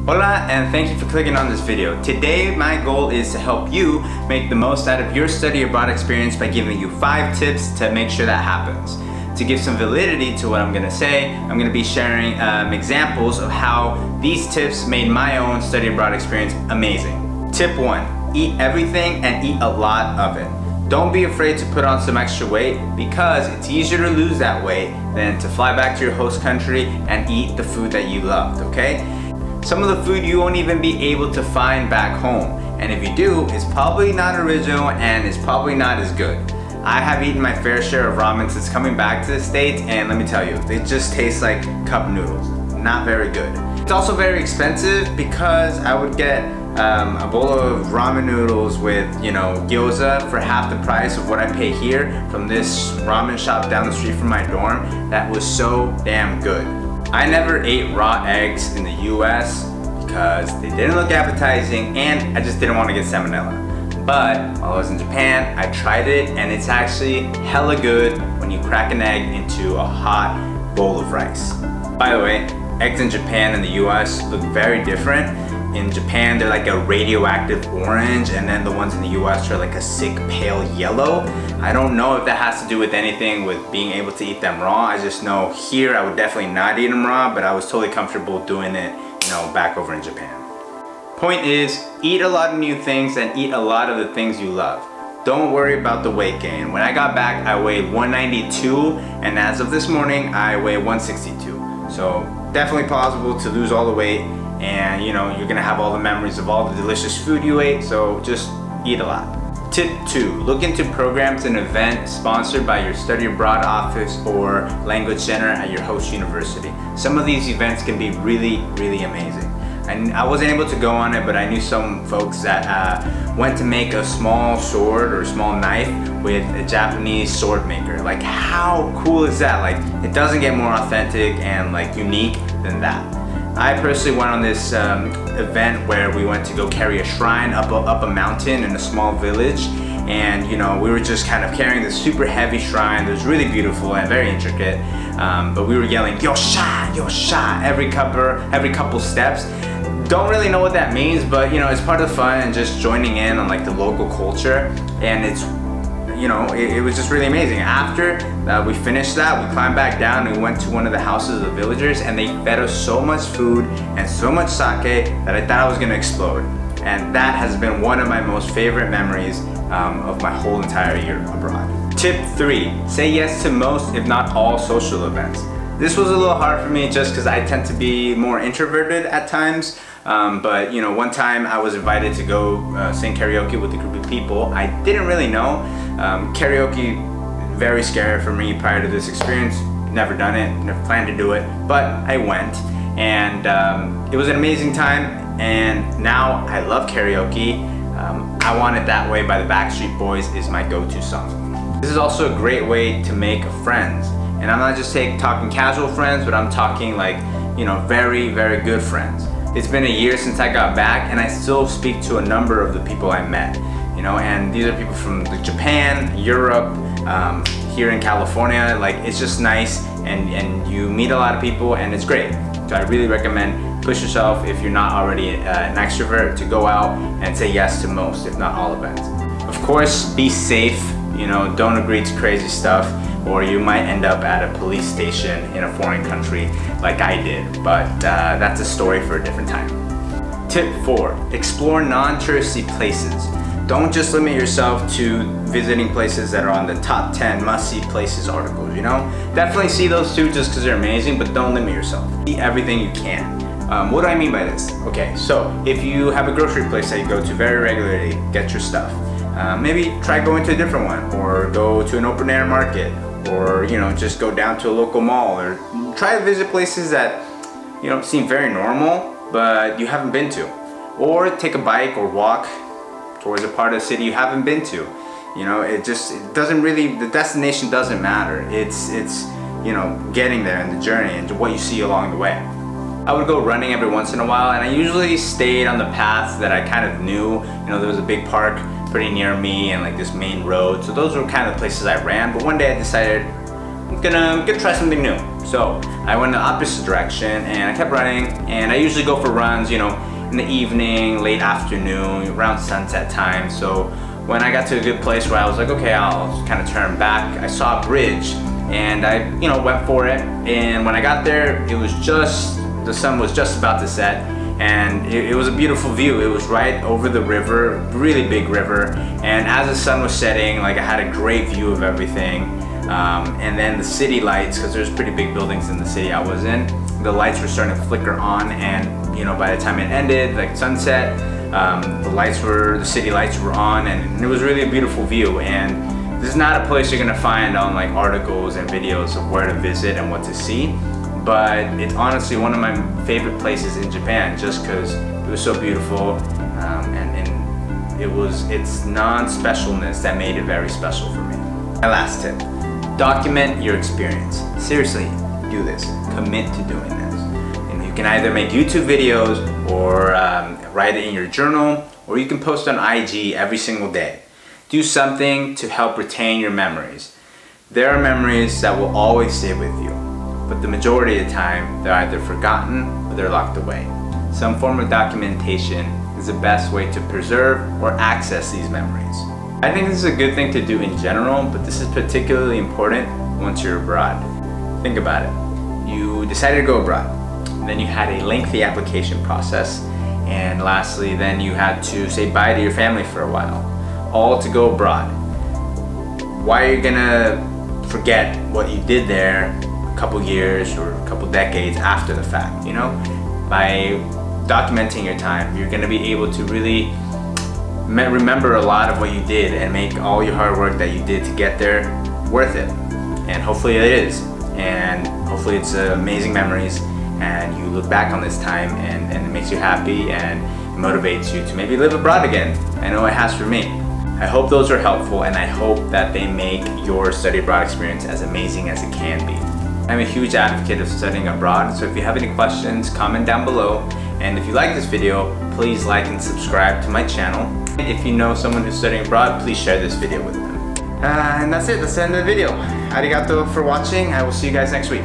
Hola, and thank you for clicking on this video. Today, my goal is to help you make the most out of your study abroad experience by giving you 5 tips to make sure that happens. To give some validity to what I'm gonna say, I'm gonna be sharing examples of how these tips made my own study abroad experience amazing. Tip 1, eat everything and eat a lot of it. Don't be afraid to put on some extra weight because it's easier to lose that weight than to fly back to your host country and eat the food that you loved, okay? Some of the food you won't even be able to find back home, and if you do, it's probably not original and it's probably not as good. I have eaten my fair share of ramen since coming back to the States, and let me tell you, they just taste like cup noodles. Not very good. It's also very expensive because I would get a bowl of ramen noodles with, gyoza for half the price of what I pay here from this ramen shop down the street from my dorm. That was so damn good. I never ate raw eggs in the US because they didn't look appetizing and I just didn't want to get salmonella. But while I was in Japan, I tried it and it's actually hella good when you crack an egg into a hot bowl of rice. By the way, eggs in Japan and the US look very different. In Japan, they're like a radioactive orange, and then the ones in the US are like a sick pale yellow. I don't know if that has to do with anything with being able to eat them raw. I just know here I would definitely not eat them raw, but I was totally comfortable doing it, back over in Japan. Point is, eat a lot of new things and eat a lot of the things you love. Don't worry about the weight gain. When I got back, I weighed 192, and as of this morning, I weigh 162. So definitely possible to lose all the weight, and you're gonna have all the memories of all the delicious food you ate, so just eat a lot. Tip 2, look into programs and events sponsored by your study abroad office or language center at your host university. Some of these events can be really, really amazing. And I wasn't able to go on it, but I knew some folks that went to make a small sword or a small knife with a Japanese sword maker. Like, how cool is that? Like, it doesn't get more authentic and unique than that. I personally went on this event where we went to go carry a shrine up a mountain in a small village, and we were just kind of carrying this super heavy shrine that was really beautiful and very intricate, but we were yelling "Yosha! Yosha!" every couple steps. Don't really know what that means, but it's part of the fun and just joining in on the local culture, and it's it was just really amazing. After we finished that, we climbed back down and we went to one of the houses of the villagers, and they fed us so much food and so much sake that I thought I was gonna explode. And that has been one of my most favorite memories of my whole entire year abroad. Tip 3, say yes to most, if not all, social events. This was a little hard for me just because I tend to be more introverted at times. But one time I was invited to go sing karaoke with a group of people I didn't really know. Karaoke, very scary for me prior to this experience. Never done it, never planned to do it, but I went, and it was an amazing time, and now I love karaoke. I Want It That Way by the Backstreet Boys is my go-to song. This is also a great way to make friends, and I'm not just talking casual friends, but I'm talking very, very good friends. It's been a year since I got back, and I still speak to a number of the people I met, and these are people from Japan, Europe, here in California. It's just nice, and you meet a lot of people, and it's great. So I really recommend push yourself if you're not already an extrovert to go out and say yes to most, if not all events. Of course, be safe, don't agree to crazy stuff, or you might end up at a police station in a foreign country like I did, but that's a story for a different time. Tip 4, explore non-touristy places. Don't just limit yourself to visiting places that are on the top 10 must-see places articles, Definitely see those too just because they're amazing, but don't limit yourself. See everything you can. What do I mean by this? Okay, so if you have a grocery place that you go to very regularly, get your stuff. Maybe try going to a different one, or go to an open air market, or just go down to a local mall, or try to visit places that seem very normal but you haven't been to, or take a bike or walk towards a part of the city you haven't been to. It doesn't really, the destination doesn't matter. It's getting there and the journey and what you see along the way. I would go running every once in a while, and I usually stayed on the paths that I kind of knew. There was a big park pretty near me and this main road, so those were kind of the places I ran. But one day I decided, I'm gonna try something new. So I went in the opposite direction and I kept running, and I usually go for runs, you know, in the evening, late afternoon, around sunset time. So when I got to a good place where I was like, okay, I'll kind of turn back, I saw a bridge and I, you know, went for it. And when I got there, it was just, the sun was just about to set, and it was a beautiful view. It was right over the river, really big river. And as the sun was setting, like, I had a great view of everything. And then the city lights, because there's pretty big buildings in the city I was in, the lights were starting to flicker on, and you know, by the time it ended, like sunset, the city lights were on, and it was really a beautiful view. And this is not a place you're gonna find on like articles and videos of where to visit and what to see, but it's honestly one of my favorite places in Japan, just because it was so beautiful, and it's non-specialness that made it very special for me. My last tip: document your experience. Seriously, do this. Commit to doing this. And you can either make YouTube videos or write it in your journal, or you can post on IG every single day. Do something to help retain your memories. There are memories that will always stay with you, but the majority of the time they're either forgotten or they're locked away. Some form of documentation is the best way to preserve or access these memories. I think this is a good thing to do in general, but this is particularly important once you're abroad. Think about it. You decided to go abroad, then you had a lengthy application process, and lastly, then you had to say bye to your family for a while, all to go abroad. Why are you gonna forget what you did there a couple years or a couple decades after the fact, you know? By documenting your time, you're gonna be able to really remember a lot of what you did and make all your hard work that you did to get there worth it. And hopefully it is. And hopefully it's amazing memories, and you look back on this time and it makes you happy and motivates you to maybe live abroad again. I know it has for me. I hope those are helpful, and I hope that they make your study abroad experience as amazing as it can be. I'm a huge advocate of studying abroad, so if you have any questions, comment down below. And if you like this video, please like and subscribe to my channel. If you know someone who's studying abroad, please share this video with them. And that's it, that's the end of the video. Arigato for watching. I will see you guys next week.